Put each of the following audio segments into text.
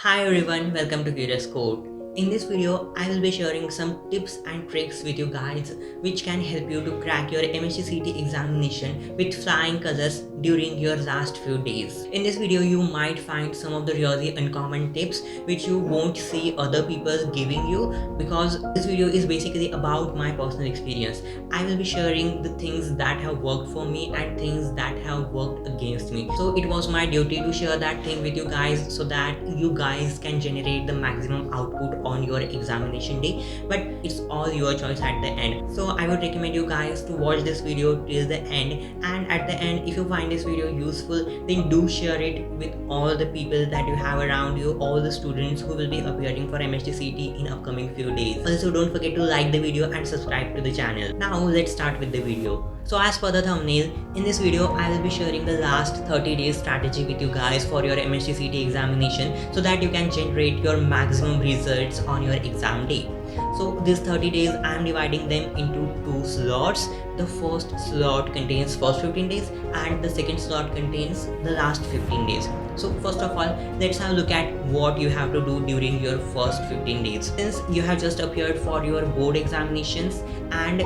Hi everyone, welcome to Curious Code. In this video, I will be sharing some tips and tricks with you guys which can help you to crack your MHT-CET examination with flying colors during your last few days. In this video, you might find some of the really uncommon tips which you won't see other people giving you because this video is basically about my personal experience. I will be sharing the things that have worked for me and things that have worked against me. So it was my duty to share that thing with you guys so that you guys can generate the maximum output on your examination day, but it's all your choice at the end. So I would recommend you guys to watch this video till the end, and at the end, if you find this video useful, then do share it with all the people that you have around you, all the students who will be appearing for MHT-CET in upcoming few days. Also, don't forget to like the video and subscribe to the channel. Now let's start with the video. So as per the thumbnail, in this video I will be sharing the last 30 days strategy with you guys for your MHT-CET examination so that you can generate your maximum results on your exam day. So these 30 days I am dividing them into two slots. The first slot contains first 15 days and the second slot contains the last 15 days. So first of all, let's have a look at what you have to do during your first 15 days. Since you have just appeared for your board examinations and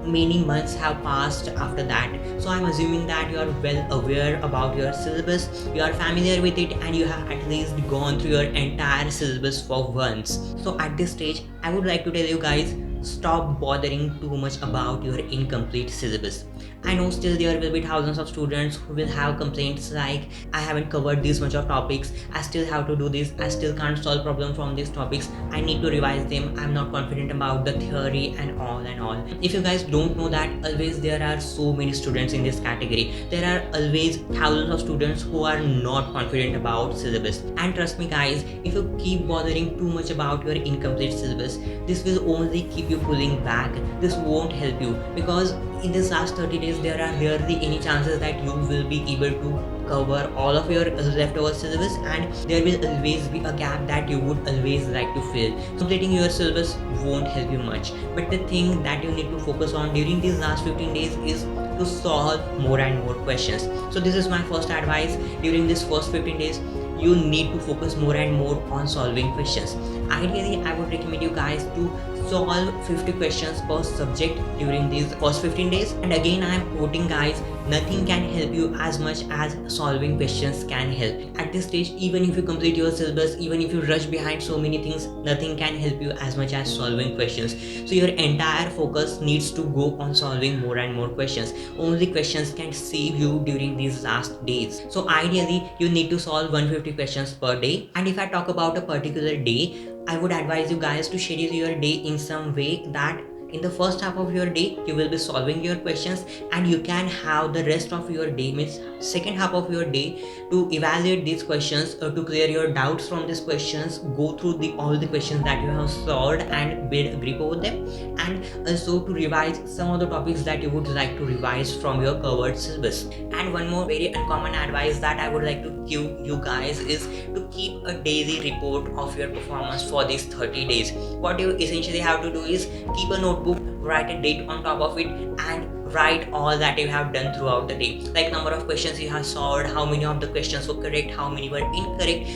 many months have passed after that, so I'm assuming that you are well aware about your syllabus, you are familiar with it, and you have at least gone through your entire syllabus for once. So at this stage I would like to tell you guys, stop bothering too much about your incomplete syllabus. I know still there will be thousands of students who will have complaints like, I haven't covered this much of topics, I still have to do this, I still can't solve problem from these topics, I need to revise them, I'm not confident about the theory and all. If you guys don't know that, always there are so many students in this category. There are always thousands of students who are not confident about syllabus. And trust me guys, if you keep bothering too much about your incomplete syllabus, this will only keep you pulling back. This won't help you because in this last 30 days there are rarely any chances that you will be able to cover all of your leftover syllabus, and there will always be a gap that you would always like to fill. Completing your syllabus won't help you much, but the thing that you need to focus on during these last 15 days is to solve more and more questions. So this is my first advice. During this first 15 days you need to focus more and more on solving questions. Ideally, I would recommend you guys to solve 50 questions per subject during these first 15 days. And again, I am quoting guys, nothing can help you as much as solving questions can help. At this stage, even if you complete your syllabus, even if you rush behind so many things, nothing can help you as much as solving questions. So your entire focus needs to go on solving more and more questions. Only questions can save you during these last days. So ideally, you need to solve 150 questions per day. And if I talk about a particular day, I would advise you guys to schedule your day in some way that in the first half of your day you will be solving your questions, and you can have the rest of your day, means second half of your day, to evaluate these questions or to clear your doubts from these questions, go through all the questions that you have solved and build a grip over them, and also to revise some of the topics that you would like to revise from your covered syllabus. And one more very uncommon advice that I would like to give you guys is to keep a daily report of your performance for these 30 days. What you essentially have to do is keep a notebook, write a date on top of it, and write all that you have done throughout the day, like number of questions you have solved, how many of the questions were correct, how many were incorrect,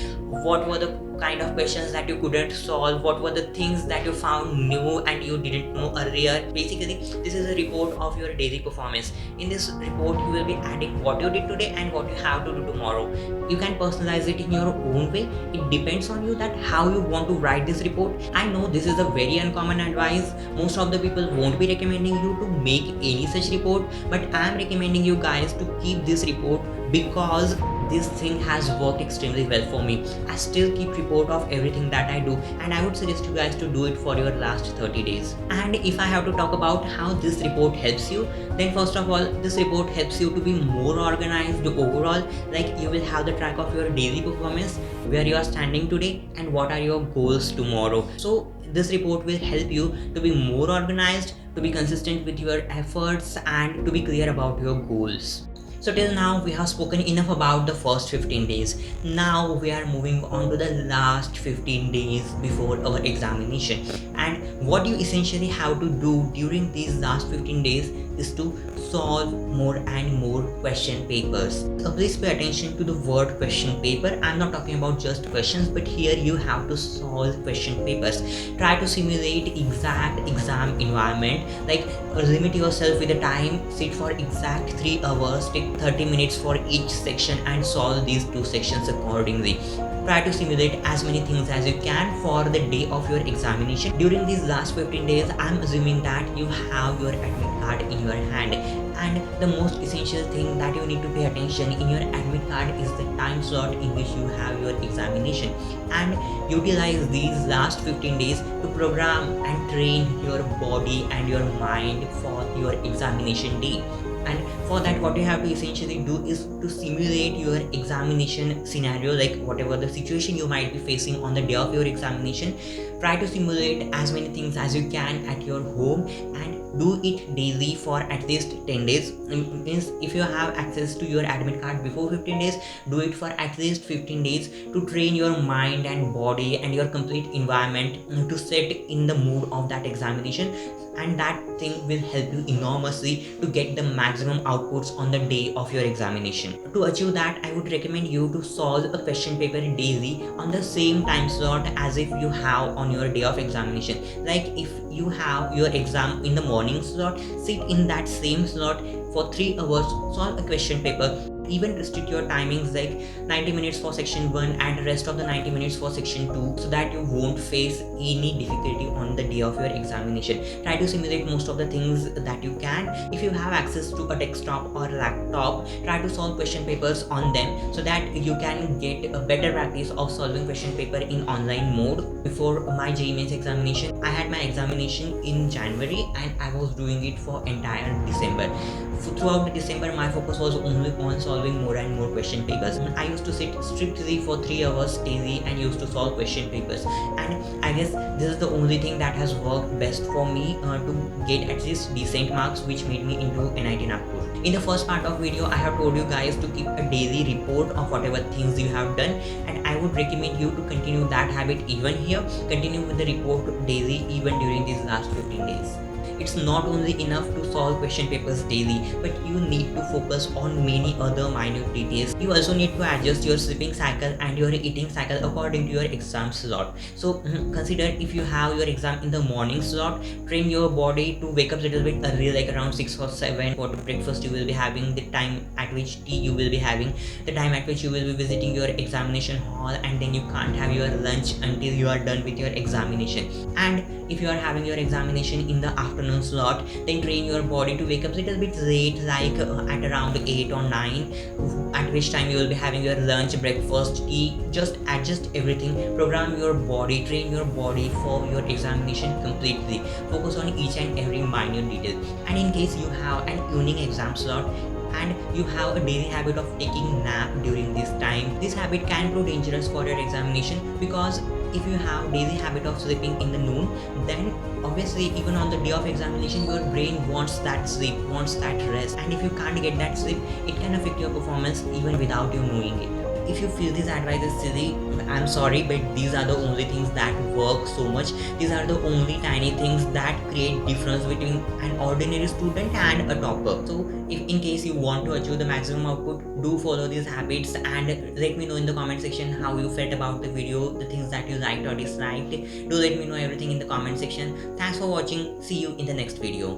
what were the kind of questions that you couldn't solve, what were the things that you found new and you didn't know earlier. Basically, this is a report of your daily performance. In this report, you will be adding what you did today and what you have to do tomorrow. You can personalize it in your own way. It depends on you that how you want to write this report. I know this is a very uncommon advice. Most of the people won't be recommending you to make any such report, but I am recommending you guys to keep this report because this thing has worked extremely well for me. I still keep report of everything that I do, and I would suggest you guys to do it for your last 30 days. And if I have to talk about how this report helps you, then first of all, this report helps you to be more organized overall. Like you will have the track of your daily performance, where you are standing today and what are your goals tomorrow. So this report will help you to be more organized, to be consistent with your efforts, and to be clear about your goals. So till now we have spoken enough about the first 15 days. Now we are moving on to the last 15 days before our examination. And what you essentially have to do during these last 15 days is to solve more and more question papers. Please pay attention to the word question paper. I'm not talking about just questions, but here you have to solve question papers. Try to simulate exact exam environment, like limit yourself with the time, sit for exact 3 hours, take 30 minutes for each section and solve these two sections accordingly. Try to simulate as many things as you can for the day of your examination. During these last 15 days, I'm assuming that you have your admit card in your hand, and the most essential thing that you need to pay attention in your admit card is the time slot in which you have your examination, and utilize these last 15 days to program and train your body and your mind for your examination day. And for that, what you have to essentially do is to simulate your examination scenario, like whatever the situation you might be facing on the day of your examination. Try to simulate as many things as you can at your home and do it daily for at least 10 days. Means if you have access to your admit card before 15 days, do it for at least 15 days to train your mind and body and your complete environment to set in the mood of that examination, and that thing will help you enormously to get the maximum outputs on the day of your examination. To achieve that, I would recommend you to solve a question paper daily on the same time slot as if you have on your day of examination. Like if you have your exam in the morning slot, sit in that same slot for 3 hours, solve a question paper. Even restrict your timings, like 90 minutes for section 1 and rest of the 90 minutes for section 2, so that you won't face any difficulty on the day of your examination. Try to simulate most of the things that you can. If you have access to a desktop or laptop, try to solve question papers on them so that you can get a better practice of solving question paper in online mode. Before my JEE Mains examination, I had my examination in January and I was doing it for entire December. Throughout the December, my focus was only on solving more and more question papers. I used to sit strictly for 3 hours daily and used to solve question papers, and I guess this is the only thing that has worked best for me to get at least decent marks, which made me into NIT Nagpur. In the first part of video, I have told you guys to keep a daily report of whatever things you have done, and I would recommend you to continue that habit even here. Continue with the report daily even during these last 15 days. It's not only enough to solve question papers daily, but you need to focus on many other minute details. You also need to adjust your sleeping cycle and your eating cycle according to your exam slot. So consider if you have your exam in the morning slot, train your body to wake up a little bit early, like around 6 or 7. For the breakfast you will be having, the time at which tea you will be having, the time at which you will be visiting your examination hall, and then you can't have your lunch until you are done with your examination. And if you are having your examination in the afternoon slot, then train your body to wake up a little bit late, like at around 8 or 9, at which time you will be having your lunch, breakfast, tea. Just adjust everything, program your body, train your body for your examination completely. Focus on each and every minute detail. And in case you have an evening exam slot and you have a daily habit of taking nap during this time, this habit can prove dangerous for your examination, because if you have daily habit of sleeping in the noon, then obviously even on the day of examination your brain wants that sleep, wants that rest, and if you can't get that sleep, it can affect your performance even without you knowing it. If you feel this advice is silly, I'm sorry, but these are the only things that work so much. These are the only tiny things that create difference between an ordinary student and a topper. So if in case you want to achieve the maximum output, do follow these habits and let me know in the comment section how you felt about the video, the things that you liked or disliked. Do let me know everything in the comment section. Thanks for watching. See you in the next video.